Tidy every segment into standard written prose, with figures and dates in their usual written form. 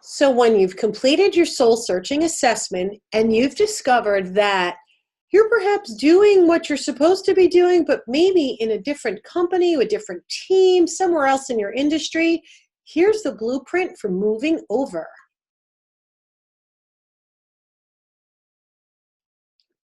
So, when you've completed your soul searching assessment and you've discovered that you're perhaps doing what you're supposed to be doing, but maybe in a different company, a different team, somewhere else in your industry, here's the blueprint for moving over.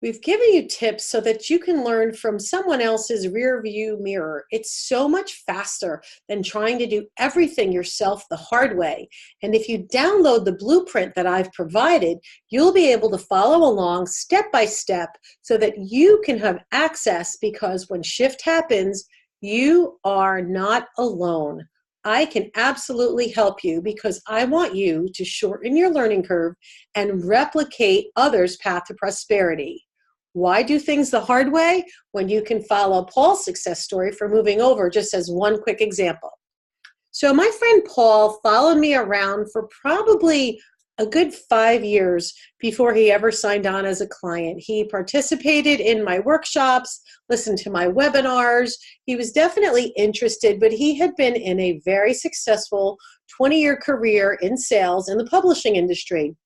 We've given you tips so that you can learn from someone else's rear view mirror. It's so much faster than trying to do everything yourself the hard way. And if you download the blueprint that I've provided, you'll be able to follow along step by step so that you can have access because when shift happens, you are not alone. I can absolutely help you because I want you to shorten your learning curve and replicate others' path to prosperity. Why do things the hard way when you can follow Paul's success story for moving over, just as one quick example? So my friend Paul followed me around for probably a good 5 years before he ever signed on as a client. He participated in my workshops, listened to my webinars. He was definitely interested, but he had been in a very successful 20-year career in sales in the publishing industry.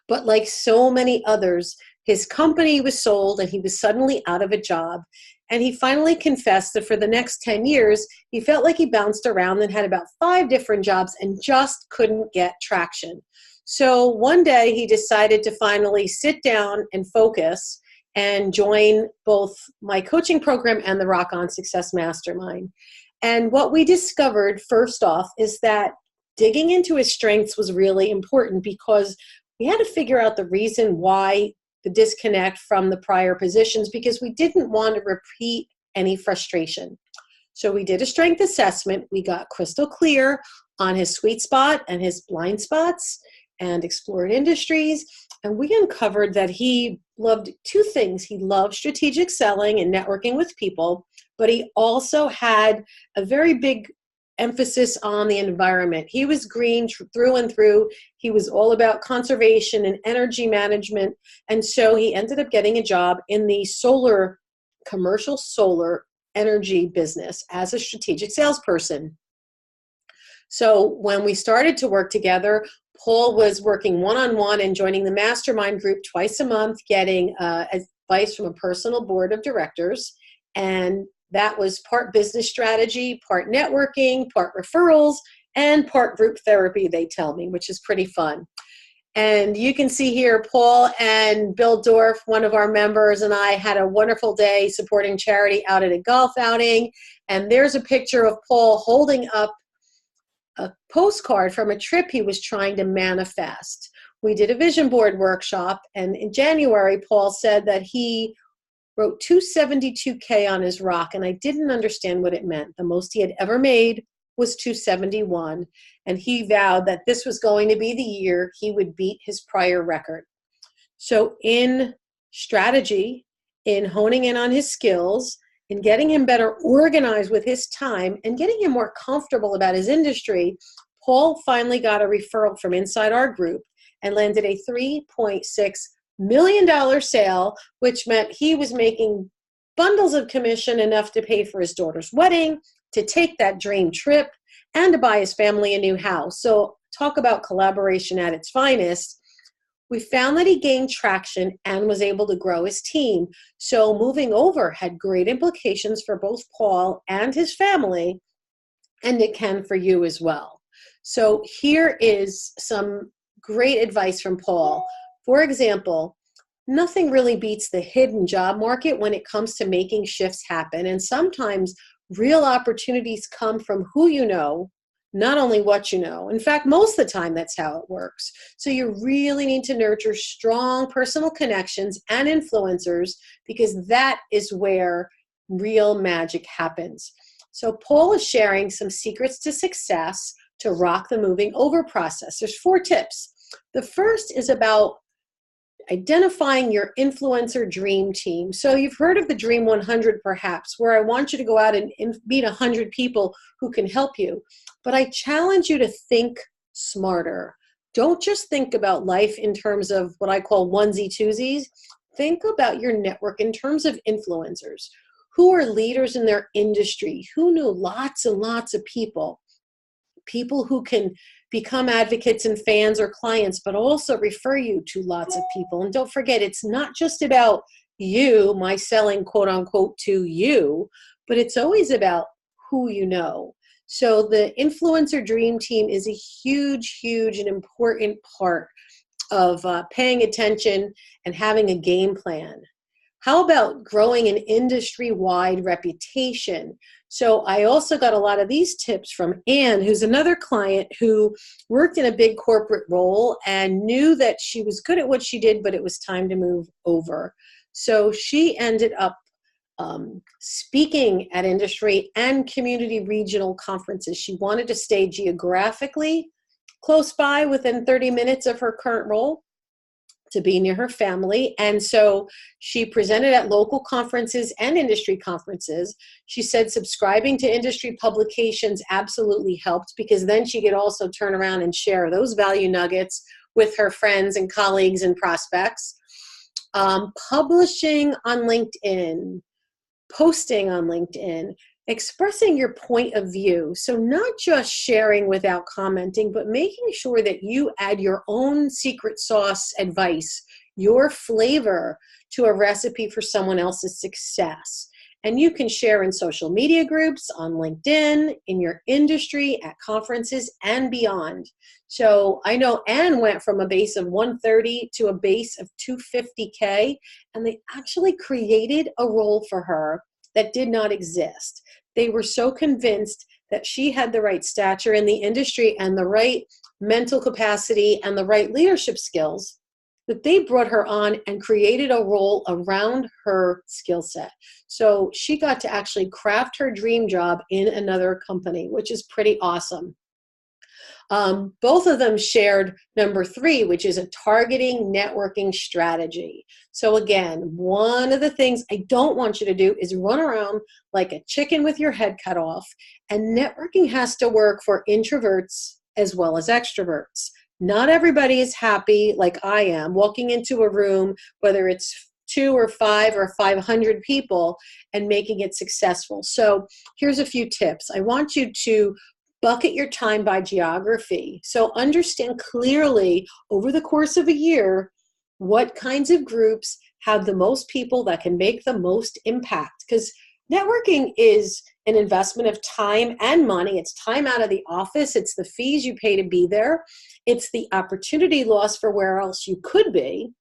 But like so many others, his company was sold and he was suddenly out of a job. And he finally confessed that for the next 10 years, he felt like he bounced around and had about 5 different jobs and just couldn't get traction. So one day he decided to finally sit down and focus and join both my coaching program and the Rock On Success Mastermind. And what we discovered first off is that digging into his strengths was really important because we had to figure out the reason why the disconnect from the prior positions because we didn't want to repeat any frustration. So we did a strength assessment. We got crystal clear on his sweet spot and his blind spots and explored industries. And we uncovered that he loved two things. He loved strategic selling and networking with people, but he also had a very big emphasis on the environment. He was green through and through. He was all about conservation and energy management. And so he ended up getting a job in the commercial solar energy business as a strategic salesperson. So when we started to work together, Paul was working one-on-one and joining the mastermind group twice a month, getting advice from a personal board of directors. And that was part business strategy, part networking, part referrals, and part group therapy, they tell me, which is pretty fun. And you can see here, Paul and Bill Dorff, one of our members, and I had a wonderful day supporting charity out at a golf outing. And there's a picture of Paul holding up a postcard from a trip he was trying to manifest. We did a vision board workshop, and in January, Paul said that he wrote 272K on his rock, and I didn't understand what it meant. The most he had ever made was 271, and he vowed that this was going to be the year he would beat his prior record. So in strategy, in honing in on his skills, in getting him better organized with his time, and getting him more comfortable about his industry, Paul finally got a referral from inside our group and landed a $3.6 million sale, which meant he was making bundles of commission enough to pay for his daughter's wedding, to take that dream trip, and to buy his family a new house. So talk about collaboration at its finest. We found that he gained traction and was able to grow his team. So moving over had great implications for both Paul and his family, and it can for you as well. So here is some great advice from Paul. For example, nothing really beats the hidden job market when it comes to making shifts happen. And sometimes real opportunities come from who you know, not only what you know. In fact, most of the time, that's how it works. So you really need to nurture strong personal connections and influencers because that is where real magic happens. So Paul is sharing some secrets to success to rock the moving over process. There's 4 tips. The first is about identifying your influencer dream team. So you've heard of the Dream 100 perhaps, where I want you to go out and meet 100 people who can help you. But I challenge you to think smarter. Don't just think about life in terms of what I call onesie-twosies. Think about your network in terms of influencers. Who are leaders in their industry? Who knew lots and lots of people? people who can become advocates and fans or clients, but also refer you to lots of people. And don't forget, it's not just about you, my selling quote unquote to you, but it's always about who you know. So the influencer dream team is a huge, huge and important part of paying attention and having a game plan. How about growing an industry-wide reputation? So I also got a lot of these tips from Anne, who's another client who worked in a big corporate role and knew that she was good at what she did, but it was time to move over. So she ended up speaking at industry and community regional conferences. She wanted to stay geographically close by within 30 minutes of her current role to be near her family. And so she presented at local conferences and industry conferences. She said subscribing to industry publications absolutely helped, because then she could also turn around and share those value nuggets with her friends and colleagues and prospects. Publishing on LinkedIn, posting on LinkedIn, expressing your point of view. So not just sharing without commenting, but making sure that you add your own secret sauce advice, your flavor to a recipe for someone else's success. And you can share in social media groups, on LinkedIn, in your industry, at conferences, and beyond. So I know Anne went from a base of 130 to a base of 250K, and they actually created a role for her that did not exist. They were so convinced that she had the right stature in the industry and the right mental capacity and the right leadership skills that they brought her on and created a role around her skill set. So she got to actually craft her dream job in another company, which is pretty awesome. Both of them shared number 3, which is a targeting networking strategy. So again, one of the things I don't want you to do is run around like a chicken with your head cut off. And networking has to work for introverts as well as extroverts. Not everybody is happy like I am walking into a room, whether it's 2 or 5 or 500 people, and making it successful. So here's a few tips. I want you to bucket your time by geography. So understand clearly over the course of a year what kinds of groups have the most people that can make the most impact. Because networking is an investment of time and money. It's time out of the office. It's the fees you pay to be there. It's the opportunity loss for where else you could be.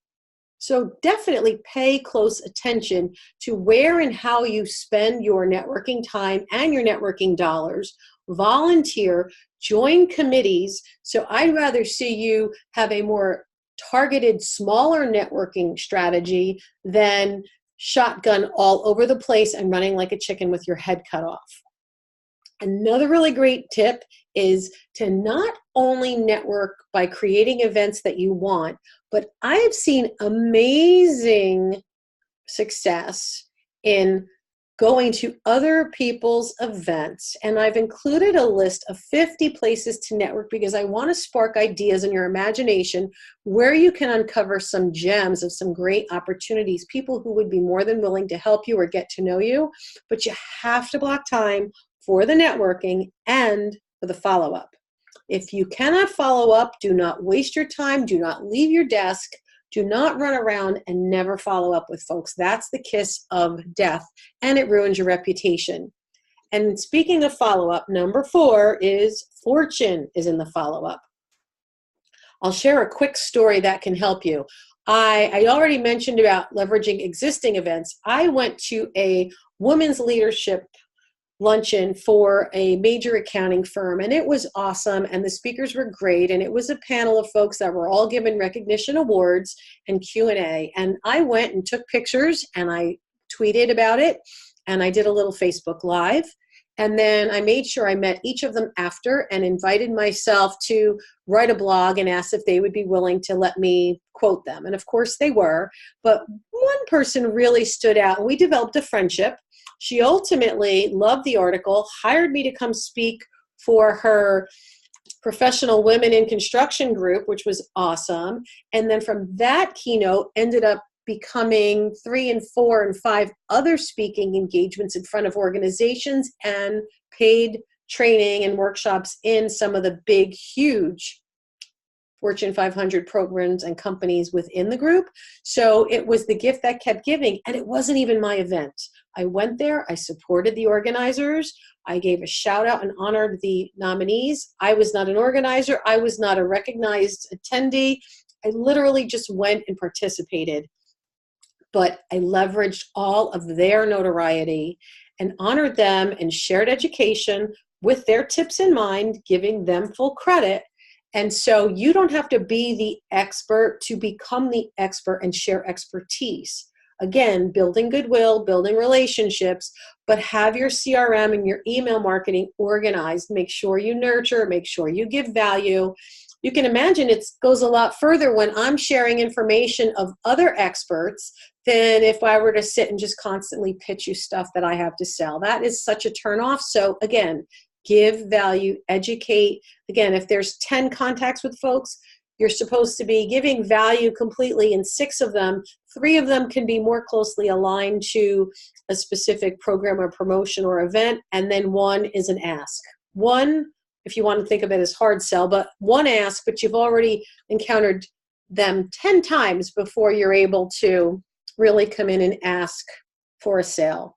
So definitely pay close attention to where and how you spend your networking time and your networking dollars. Volunteer, join committees. So I'd rather see you have a more targeted, smaller networking strategy than shotgun all over the place and running like a chicken with your head cut off. Another really great tip is to not only network by creating events that you want, but I have seen amazing success in going to other people's events. And I've included a list of 50 places to network because I want to spark ideas in your imagination where you can uncover some gems of some great opportunities, people who would be more than willing to help you or get to know you. But you have to block time for the networking and for the follow-up. If you cannot follow up, do not waste your time. Do not leave your desk. Do not run around and never follow up with folks. That's the kiss of death, and it ruins your reputation. And speaking of follow-up, number 4 is fortune is in the follow-up. I'll share a quick story that can help you. I already mentioned about leveraging existing events. I went to a women's leadership luncheon for a major accounting firm, and it was awesome, and the speakers were great, and it was a panel of folks that were all given recognition awards and Q&A, and I went and took pictures, and I tweeted about it, and I did a little Facebook Live, and then I made sure I met each of them after and invited myself to write a blog and asked if they would be willing to let me quote them, and of course they were, but one person really stood out, and we developed a friendship. She ultimately loved the article, hired me to come speak for her professional women in construction group, which was awesome. And then from that keynote ended up becoming 3 and 4 and 5 other speaking engagements in front of organizations and paid training and workshops in some of the big, huge Fortune 500 programs and companies within the group. So it was the gift that kept giving, and it wasn't even my event. I went there, I supported the organizers, I gave a shout out and honored the nominees. I was not an organizer, I was not a recognized attendee. I literally just went and participated. But I leveraged all of their notoriety and honored them and shared education with their tips in mind, giving them full credit. And so you don't have to be the expert to become the expert and share expertise. Again, building goodwill, building relationships, but have your CRM and your email marketing organized. Make sure you nurture, make sure you give value. You can imagine it goes a lot further when I'm sharing information of other experts than if I were to sit and just constantly pitch you stuff that I have to sell. That is such a turnoff. So again, give value, educate. Again, if there's 10 contacts with folks, you're supposed to be giving value completely in 6 of them. 3 of them can be more closely aligned to a specific program or promotion or event, and then 1 is an ask. 1, if you want to think of it as hard sell, but 1 ask, but you've already encountered them 10 times before you're able to really come in and ask for a sale.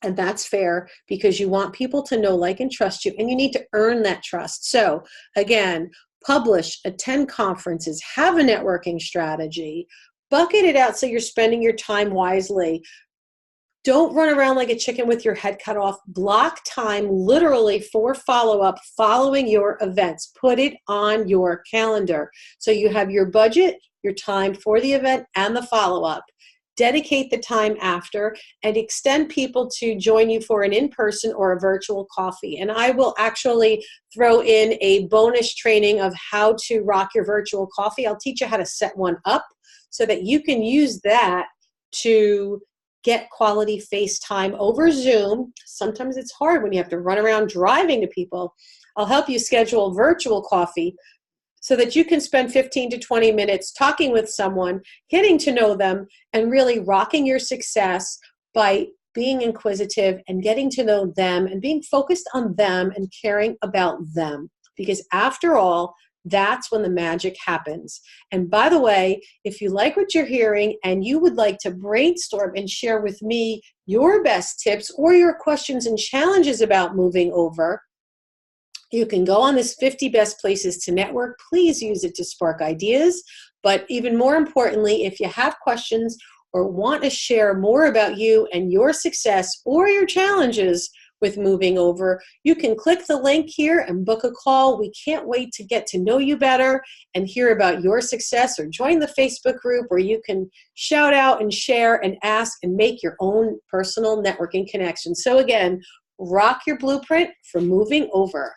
And that's fair because you want people to know, like, and trust you, and you need to earn that trust. So again, publish, attend conferences, have a networking strategy, bucket it out so you're spending your time wisely. Don't run around like a chicken with your head cut off. Block time literally for follow-up following your events. Put it on your calendar. So you have your budget, your time for the event, and the follow-up. Dedicate the time after and extend people to join you for an in-person or a virtual coffee. And I will actually throw in a bonus training of how to rock your virtual coffee. I'll teach you how to set one up so that you can use that to get quality FaceTime over Zoom. Sometimes it's hard when you have to run around driving to people. I'll help you schedule virtual coffee so that you can spend 15 to 20 minutes talking with someone, getting to know them, and really rocking your success by being inquisitive and getting to know them and being focused on them and caring about them. Because after all, that's when the magic happens. And by the way, if you like what you're hearing and you would like to brainstorm and share with me your best tips or your questions and challenges about moving over, you can go on this 50 best places to network. Please use it to spark ideas. But even more importantly, if you have questions or want to share more about you and your success or your challenges with moving over, you can click the link here and book a call. We can't wait to get to know you better and hear about your success, or join the Facebook group where you can shout out and share and ask and make your own personal networking connection. So again, rock your blueprint for moving over.